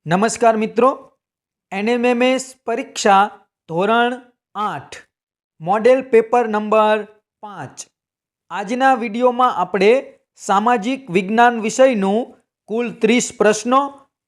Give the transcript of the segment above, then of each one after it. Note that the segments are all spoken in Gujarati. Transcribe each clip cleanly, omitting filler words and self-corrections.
નમસ્કાર મિત્રો, એનએમએમએસ પરીક્ષા ધોરણ 8 મોડેલ પેપર નંબર 5 આજના વિડીયોમાં આપણે સામાજિક વિજ્ઞાન વિષયનું કુલ 30 પ્રશ્નો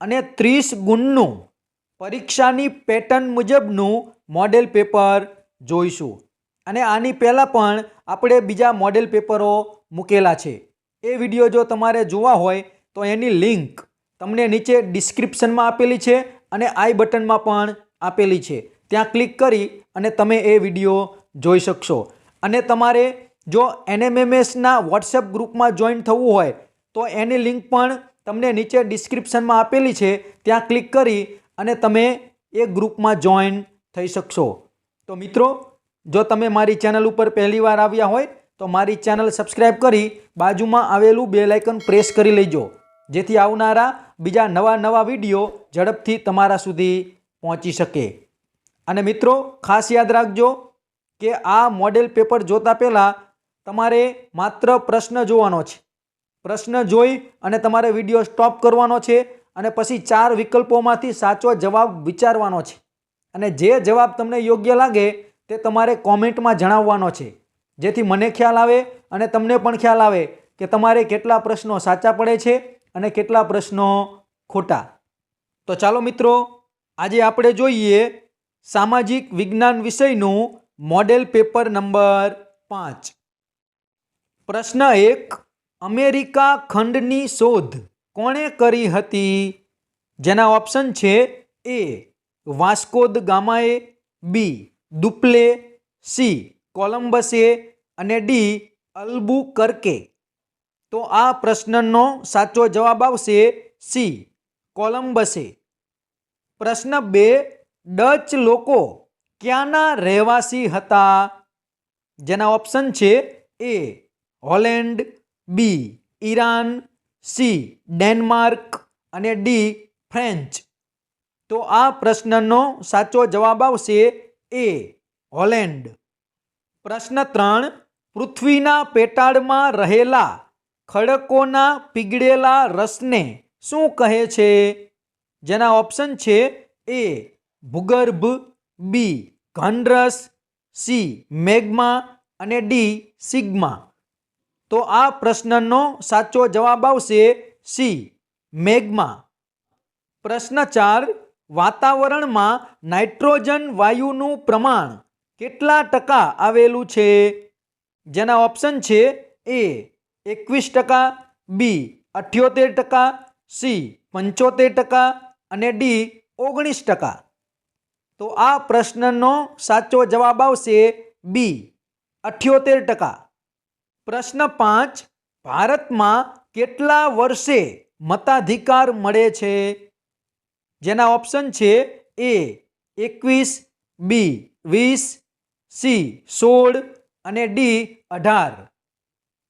અને 30 ગુણનું પરીક્ષાની પેટર્ન મુજબનું મોડેલ પેપર જોઈશું. અને આની પહેલાં પણ આપણે બીજા મોડેલ પેપરો મૂકેલા છે. એ વિડીયો જો તમારે જોવા હોય તો એની લિંક તમને નીચે ડિસ્ક્રિપ્શનમાં આપેલી છે અને આઈ બટનમાં પણ આપેલી છે. ત્યાં ક્લિક કરી અને તમે એ વિડીયો જોઈ શકશો. અને તમારે જો એનએમએમએસના વોટ્સએપ ગ્રુપમાં જોઈન થવું હોય તો એની લિંક પણ તમને નીચે ડિસ્ક્રિપ્શનમાં આપેલી છે. ત્યાં ક્લિક કરી અને તમે એ ગ્રુપમાં જોઈન થઈ શકશો. તો મિત્રો, જો તમે મારી ચેનલ ઉપર પહેલીવાર આવ્યા હોય તો મારી ચેનલ સબસ્ક્રાઈબ કરી બાજુમાં આવેલું બેલ આઇકન પ્રેસ કરી લેજો, જેથી આવનારા બીજા નવા વિડીયો ઝડપથી તમારા સુધી પહોંચી શકે. અને મિત્રો, ખાસ યાદ રાખજો કે આ મોડેલ પેપર જોતા પહેલાં તમારે માત્ર પ્રશ્ન જોવાનો છે. પ્રશ્ન જોઈ અને તમારે વિડીયો સ્ટોપ કરવાનો છે અને પછી 4 વિકલ્પોમાંથી સાચો જવાબ વિચારવાનો છે. અને જે જવાબ તમને યોગ્ય લાગે તે તમારે કોમેન્ટમાં જણાવવાનો છે, જેથી મને ખ્યાલ આવે અને તમને પણ ખ્યાલ આવે કે તમારે કેટલા પ્રશ્નો સાચા પડે છે અને કેટલા પ્રશ્નો ખોટા. તો ચાલો મિત્રો, આજે આપણે જોઈએ સામાજિક વિજ્ઞાન વિષયનું મોડેલ પેપર નંબર 5. પ્રશ્ન 1. અમેરિકા ખંડની શોધ કોણે કરી હતી? જેના ઓપ્શન છે: એ વાસ્કો દ ગામાએ, બી દુપ્લે, સી કોલંબસે અને ડી અલ્બુકર્કે. તો આ પ્રશ્નનો સાચો જવાબ આવશે સી કોલંબસે. પ્રશ્ન 2. ડચ લોકો ક્યાંના રહેવાસી હતા? જેના ઓપ્શન છે: એ હોલેન્ડ, બી ઈરાન, સી ડેનમાર્ક અને ડી ફ્રેન્ચ. તો આ પ્રશ્નનો સાચો જવાબ આવશે એ હોલેન્ડ. પ્રશ્ન 3. પૃથ્વીના પેટાળમાં રહેલા ખડકોના પીગળેલા રસને શું કહે છે? જેના ઓપ્શન છે: એ ભૂગર્ભ, બી ઘનરસ, સી મેગ્મા અને ડી સિગ્મા. તો આ પ્રશ્નનો સાચો જવાબ આવશે સી મેગ્મા. પ્રશ્ન 4. વાતાવરણમાં નાઇટ્રોજન વાયુનું પ્રમાણ કેટલા ટકા આવેલું છે? જેના ઓપ્શન છે: એ 21%, બી 78%, સી 75% અને ડી 19%. તો આ પ્રશ્નનો સાચો જવાબ આવશે બી 78%. પ્રશ્ન 5. ભારતમાં કેટલા વર્ષે મતાધિકાર મળે છે? જેના ઓપ્શન છે: એ 21, બી 20, સી 16 અને ડી 18.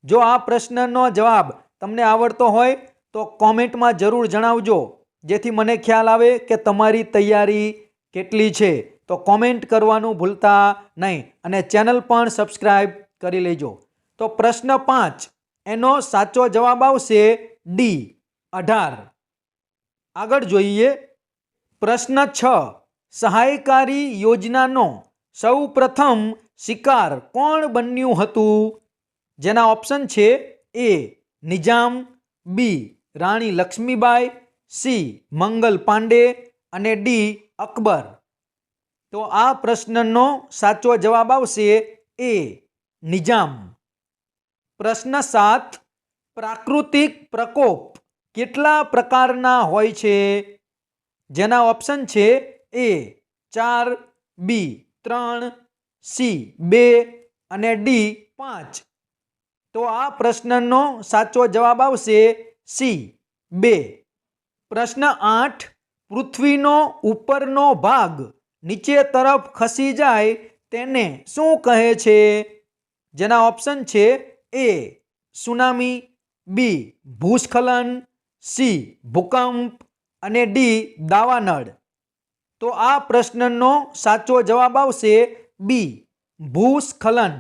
જો આ પ્રશ્નનો જવાબ તમને આવડતો હોય તો કોમેન્ટમાં જરૂર જણાવજો, જેથી મને ખ્યાલ આવે કે તમારી તૈયારી કેટલી છે. તો કોમેન્ટ કરવાનું ભૂલતા નહીં અને ચેનલ પણ સબસ્ક્રાઈબ કરી લેજો. તો પ્રશ્ન 5 એનો સાચો જવાબ આવશે ડી 18. આગળ જોઈએ. પ્રશ્ન 6. સહાયકારી યોજનાનો સૌ પ્રથમ શિકાર કોણ બન્યું હતું? જેના ઓપ્શન છે: એ નિજામ, બી રાણી લક્ષ્મીબાઈ, સી મંગલ પાંડે અને ડી અકબર. તો આ પ્રશ્નનો સાચો જવાબ આવશે એ નિજામ. પ્રશ્ન 7. પ્રાકૃતિક પ્રકોપ કેટલા પ્રકારના હોય છે? જેના ઓપ્શન છે: એ 4, બી 3, સી 2 અને ડી 5. તો આ પ્રશ્નનો સાચો જવાબ આવશે સી 2. પ્રશ્ન 8. પૃથ્વીનો ઉપરનો ભાગ નીચે તરફ ખસી જાય તેને શું કહે છે? જેના ઓપ્શન છે: એ સુનામી, બી ભૂસ્ખલન, સી ભૂકંપ અને ડી દાવાનળ. તો આ પ્રશ્નનો સાચો જવાબ આવશે બી ભૂસ્ખલન.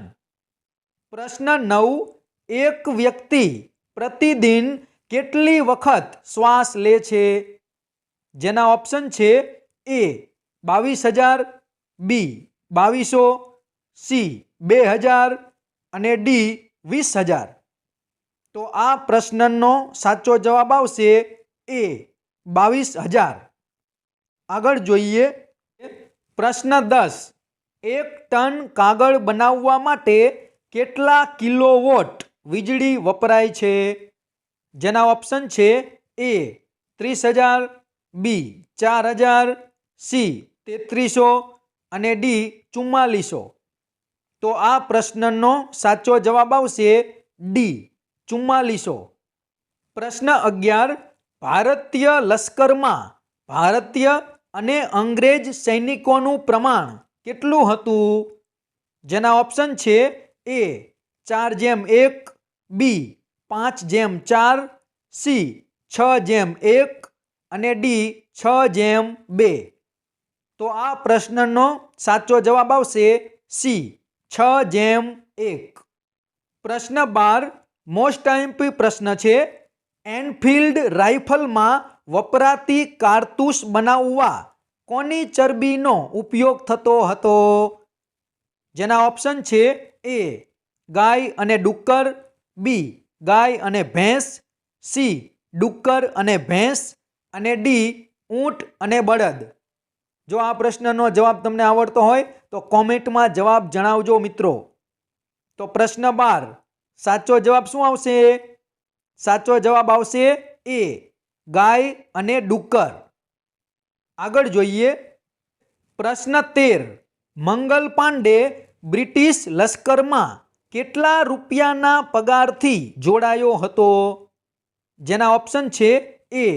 પ્રશ્ન 9. એક વ્યક્તિ પ્રતિદિન કેટલી વખત શ્વાસ લે છે? જેના ઓપ્શન છે એ 22,000, બી 2,200, સી 2,000 અને ડી 20,000. તો આ પ્રશ્નનો સાચો જવાબ આવશે એ 22,000. આગળ જોઈએ પ્રશ્ન 10. 1 ટન કાગળ બનાવવા માટે કેટલા કિલોવોટ વીજળી વપરાય છે? જેના ઓપ્શન છે એ 30,000, બી 4,000, સી 3,300 અને ડી 4,400. તો આ પ્રશ્નનો સાચો જવાબ આવશે ડી 4,400. પ્રશ્ન 11. ભારતીય લશ્કરમાં ભારતીય અને અંગ્રેજ સૈનિકોનું પ્રમાણ કેટલું હતું? જેના ઓપ્શન છે એ 4:1, બી 5:4, સી 6:1 અને ડી 6:2. તો આ પ્રશ્નનો સાચો જવાબ આવશે સી 6:1. પ્રશ્ન 12. મોસ્ટ આઈએમપી પ્રશ્ન છે. એનફિલ્ડ રાઇફલમાં વપરાતી કારતૂસ બનાવવા કોની ચરબીનો ઉપયોગ થતો હતો? જેના ઓપ્શન છે એ ગાય અને ડુક્કર, બી ગાય અને ભેંસ, સી ડુક્કર અને ભેંસ અને ડી ઊંટ અને બળદ. જો આ પ્રશ્નનો જવાબ તમને આવડતો હોય તો કોમેન્ટમાં જવાબ જણાવજો મિત્રો. તો પ્રશ્ન 12. સાચો જવાબ શું આવશે? સાચો જવાબ આવશે એ ગાય અને ડુક્કર. આગળ જોઈએ પ્રશ્ન 13. મંગલ પાંડે બ્રિટિશ લશ્કરમાં કેટલા રૂપિયાના પગારથી જોડાયો હતો? જેના ઓપ્શન છે એ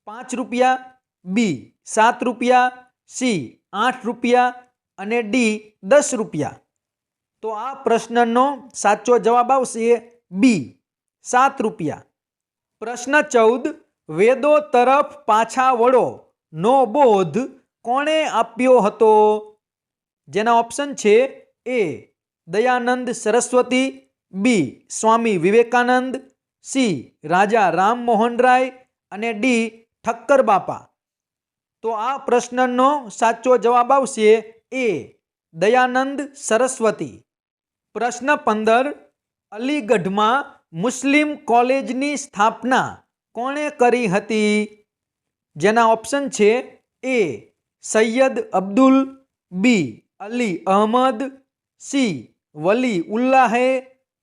5 રૂપિયા, બી 7 રૂપિયા, સી 8 રૂપિયા અને ડી 10 રૂપિયા. તો આ પ્રશ્નનો સાચો જવાબ આવશે બી 7 રૂપિયા. પ્રશ્ન 14. વેદો તરફ પાછા વળો નો બોધ કોણે આપ્યો હતો? જેના ઓપ્શન છે એ દયાનંદ સરસ્વતી, બી સ્વામી વિવેકાનંદ, સી રાજા રામમોહન રાય અને ડી ઠક્કર બાપા. તો આ પ્રશ્નનો સાચો જવાબ આવશે એ દયાનંદ સરસ્વતી. પ્રશ્ન 15. અલીગઢમાં મુસ્લિમ કોલેજની સ્થાપના કોણે કરી હતી? જેના ઓપ્શન છે એ સૈયદ અબ્દુલ, બી અલી અહમદ, સી વલી ઉલ્લાહે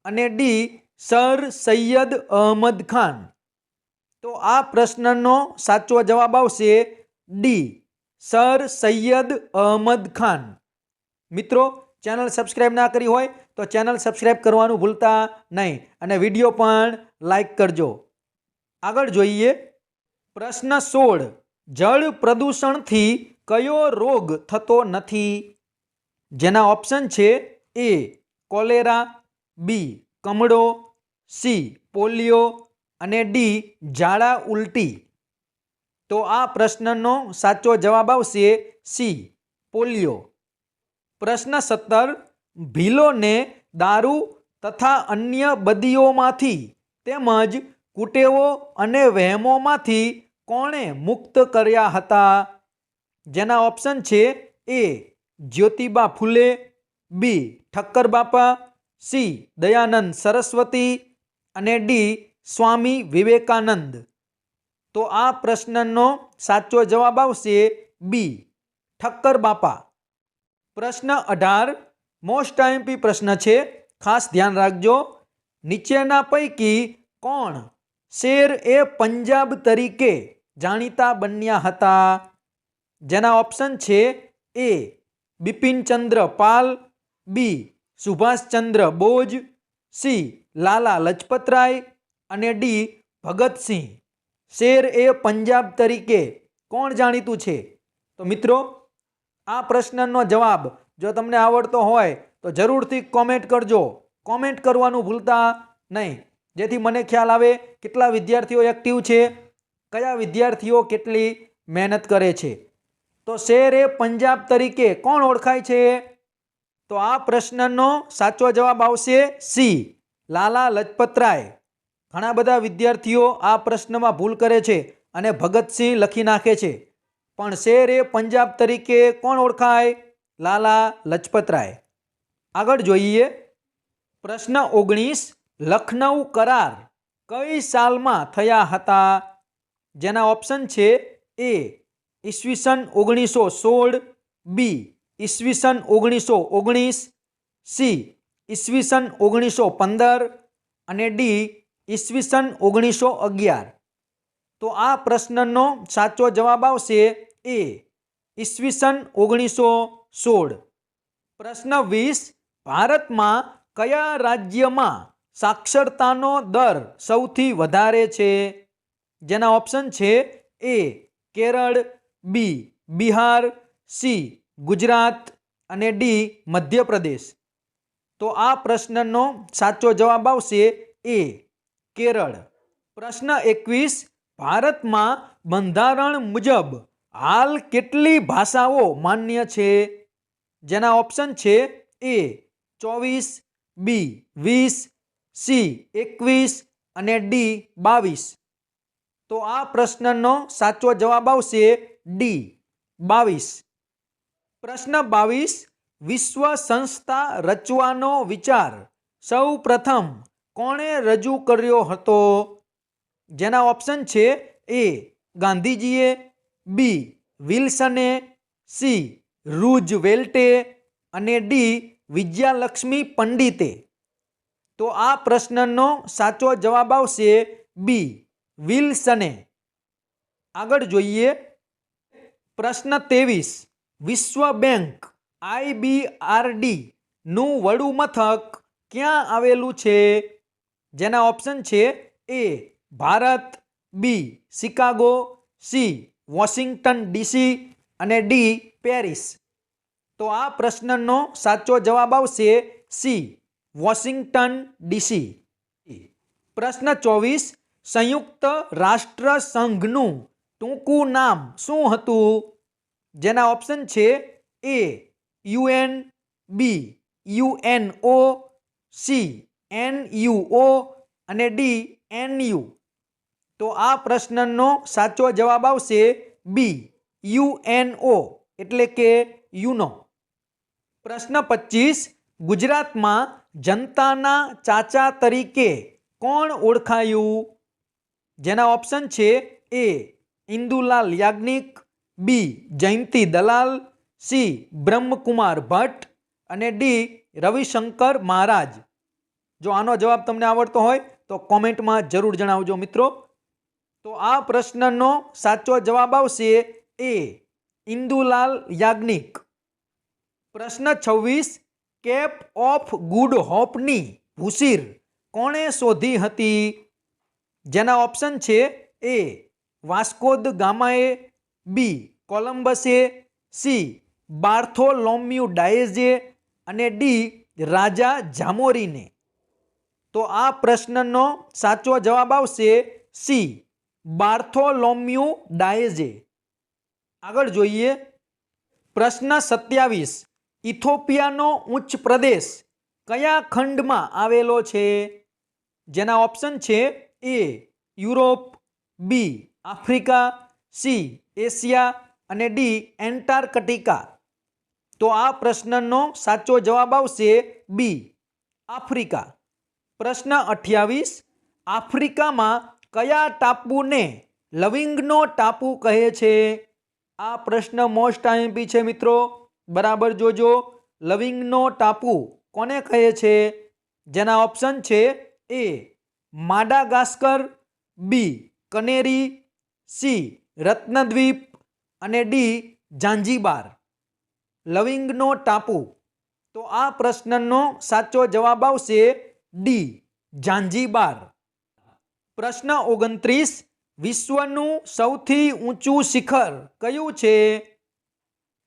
અને ડી સર સૈયદ અહમદ ખાન. તો આ પ્રશ્નનો સાચો જવાબ આવશે ડી સર સૈયદ અહમદ ખાન. મિત્રો ચેનલ સબસ્ક્રાઈબ ના કરી હોય તો ચેનલ સબસ્ક્રાઈબ કરવાનું ભૂલતા નહીં અને વિડીયો પણ લાઈક કરજો. આગળ જોઈએ પ્રશ્ન 16. જળ પ્રદૂષણથી કયો રોગ થતો નથી? જેના ઓપ્શન છે એ કોલેરા, બી કમળો, સી પોલિયો અને ડી ઝાડા ઉલટી. તો આ પ્રશ્નનો સાચો જવાબ આવશે સી પોલિયો. પ્રશ્ન 17. ભીલોને દારૂ તથા અન્ય બદીઓમાંથી તેમજ કુટેવો અને વહેમોમાંથી કોણે મુક્ત કર્યા હતા? જેના ઓપ્શન છે એ જ્યોતિબા ફૂલે, બી ઠક્કર બાપા, સી દયાનંદ સરસ્વતી અને ડી સ્વામી વિવેકાનંદ. તો આ પ્રશ્નનો સાચો જવાબ આવશે બી ઠક્કર બાપા. પ્રશ્ન 18. મોસ્ટ આઈએમપી પ્રશ્ન છે, ખાસ ધ્યાન રાખજો. નીચેના પૈકી કોણ શેર એ પંજાબ તરીકે જાણીતા બન્યા હતા? જેના ઓપ્શન છે એ બિપિનચંદ્ર પાલ, બી સુભાષચંદ્ર બોઝ, સી લાલા લજપતરાય અને ડી ભગતસિંહ. શેર એ પંજાબ તરીકે કોણ જાણીતું છે? તો મિત્રો આ પ્રશ્નનો જવાબ જો તમને આવડતો હોય તો જરૂરથી કોમેન્ટ કરજો. કોમેન્ટ કરવાનું ભૂલતા નહીં, જેથી મને ખ્યાલ આવે કેટલા વિદ્યાર્થીઓ એક્ટિવ છે, કયા વિદ્યાર્થીઓ કેટલી મહેનત કરે છે. તો શેર એ પંજાબ તરીકે કોણ ઓળખાય છે? તો આ પ્રશ્નનો સાચો જવાબ આવશે સી લાલા લજપતરાય. ઘણા બધા વિદ્યાર્થીઓ આ પ્રશ્નમાં ભૂલ કરે છે અને ભગતસિંહ લખી નાખે છે. પણ શેર એ પંજાબ તરીકે કોણ ઓળખાય? લાલા લજપતરાય. આગળ જોઈએ પ્રશ્ન 19, લખનઉ કરાર કઈ સાલમાં થયા હતા? જેના ઓપ્શન છે એ ઈસવીસન 1916, બી ઈસવીસન 1919, સી ઈસવીસન 1915 અને ડી ઈસવીસન 1911. તો આ પ્રશ્નનો સાચો જવાબ આવશે એ ઈસવીસન 1916. પ્રશ્ન 20, ભારતમાં કયા રાજ્યમાં સાક્ષરતાનો દર સૌથી વધારે છે? જેના ઓપ્શન છે એ કેરળ, બી બિહાર, સી ગુજરાત અને ડી મધ્યપ્રદેશ. તો આ પ્રશ્નનો સાચો જવાબ આવશે એ કેરળ. પ્રશ્ન 21, ભારતમાં બંધારણ મુજબ હાલ કેટલી ભાષાઓ માન્ય છે? જેના ઓપ્શન છે એ 24, બી 20, સી 21 અને ડી 22. તો આ પ્રશ્નનો સાચો જવાબ આવશે ડી 22. પ્રશ્ન 22, વિશ્વ સંસ્થા રચવાનો વિચાર સૌ પ્રથમ કોણે રજૂ કર્યો હતો? જેના ઓપ્શન છે એ ગાંધીજીએ, બી વિલ્સને, સી રૂઝવેલ્ટે અને ડી વિજયાલક્ષ્મી પંડિતે. તો આ પ્રશ્નનો સાચો જવાબ આવશે બી વિલ્સને. આગળ જોઈએ પ્રશ્ન 23, વિશ્વ બેંક IBRD નું વડું મથક ક્યાં આવેલું છે? જેના ઓપ્શન છે એ ભારત, બી શિકાગો, સી વોશિંગ્ટન ડીસી અને ડી પેરિસ. તો આ પ્રશ્નનો સાચો જવાબ આવશે સી વોશિંગ્ટન ડીસી. પ્રશ્ન 24, સંયુક્ત રાષ્ટ્ર સંઘનું ટૂંકું નામ શું હતું? જેના ઓપ્શન છે એ UN, બી UNO, સી NUO અને ડી NU. તો આ પ્રશ્નનો સાચો જવાબ આવશે બી UNO એટલે કે યુનો. પ્રશ્ન 25, ગુજરાતમાં જનતાના ચાચા તરીકે કોણ ઓળખાયું? જેના ઓપ્શન છે એ ઇન્દુલાલ યાજ્ઞિક, બી જયંતી દલાલ, સી બ્રહ્મકુમાર ભટ્ટ અને ડી રવિશંકર મહારાજ. જો આનો જવાબ તમને આવડતો હોય તો કોમેન્ટમાં જરૂર જણાવજો મિત્રો. તો આ પ્રશ્નનો સાચો જવાબ આવશે એ ઇન્દુલાલ યાજ્ઞિક. પ્રશ્ન 26, કેપ ઓફ ગુડ હોપની ભૂસીર કોણે શોધી હતી? જેના ઓપ્શન છે એ વાસ્કો દ ગામાએ, બી કોલંબસે, સી બાર્થોલોમ્યુ ડાયેઝે અને ડી રાજા જામોરીને. તો આ પ્રશ્નનો સાચો જવાબ આવશે સી બાર્થોલોમ્યુ ડાયેઝે. આગળ જોઈએ પ્રશ્ન 27, ઇથોપિયાનો ઉચ્ચ પ્રદેશ કયા ખંડમાં આવેલો છે? જેના ઓપ્શન છે એ યુરોપ, બી આફ્રિકા, સી એશિયા અને ડી એન્ટાર્કટિકા. તો આ પ્રશ્નનો સાચો જવાબ આવશે બી આફ્રિકા. પ્રશ્ન 28, આફ્રિકામાં કયા ટાપુને લવિંગનો ટાપુ કહે છે? આ પ્રશ્ન મોસ્ટ આઈએમપી છે મિત્રો, બરાબર જોજો. લવિંગનો ટાપુ કોને કહે છે? જેના ઓપ્શન છે એ માડાગાસ્કર, બી કનેરી, સી રત્નદ્વીપ અને ડી ઝાંઝીબાર. લવિંગનો ટાપુ. તો આ પ્રશ્નનો સાચો જવાબ આવશે ડી ઝાંઝીબાર. પ્રશ્ન 29, વિશ્વનું સૌથી ઊંચું શિખર કયું છે?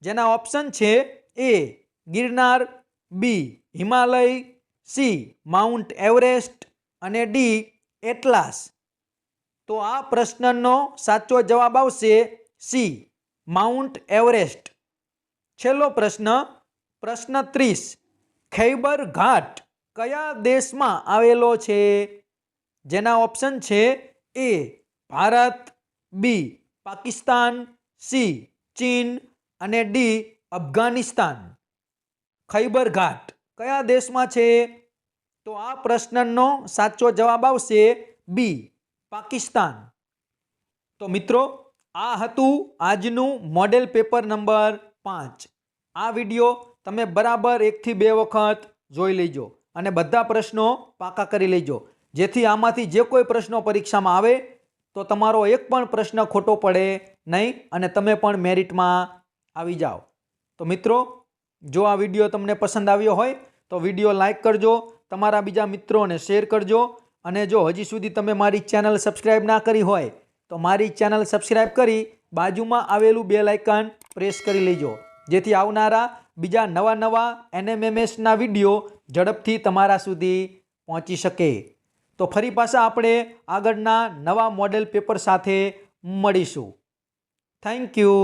જેના ઓપ્શન છે એ ગિરનાર, બી હિમાલય, સી માઉન્ટ એવરેસ્ટ અને ડી એટલાસ. તો આ પ્રશ્નનો સાચો જવાબ આવશે સી માઉન્ટ એવરેસ્ટ. છેલ્લો પ્રશ્ન, પ્રશ્ન 30, ખૈબર ઘાટ કયા દેશમાં આવેલો છે? જેના ઓપ્શન છે એ ભારત, બી પાકિસ્તાન, સી ચીન અને ડી અફઘાનિસ્તાન. ખૈબર ઘાટ કયા દેશમાં છે? તો આ પ્રશ્નનો સાચો જવાબ આવશે બી, પાકિસ્તાન. તો મિત્રો, આ હતું આજનું મોડેલ પેપર નંબર 5. આ વિડીયો તમે બરાબર 1 થી 2 વખત જોઈ લેજો અને બધા પ્રશ્નો પાકા કરી લેજો, જેથી આમાંથી જે કોઈ પ્રશ્નો પરીક્ષામાં આવે તો તમારો એક પણ પ્રશ્ન ખોટો પડે નહીં અને તમે પણ મેરિટમાં આવી જાઓ. તો મિત્રો, જો આ વિડીયો તમને પસંદ આવ્યો હોય તો વિડીયો લાઈક કરજો, તમારા બીજા મિત્રોને શેર કરજો અને જો હજી સુધી તમે મારી ચેનલ સબસ્ક્રાઈબ ના કરી હોય તો મારી ચેનલ સબસ્ક્રાઈબ કરી બાજુમાં આવેલું બેલ આઇકન પ્રેસ કરી લેજો, જેથી આવનારા બીજા નવા NMMSના વિડીયો ઝડપથી તમારા સુધી પહોંચી શકે. તો ફરી પાછા આપણે આગળના નવા મોડેલ પેપર સાથે મળીશું. Thank you.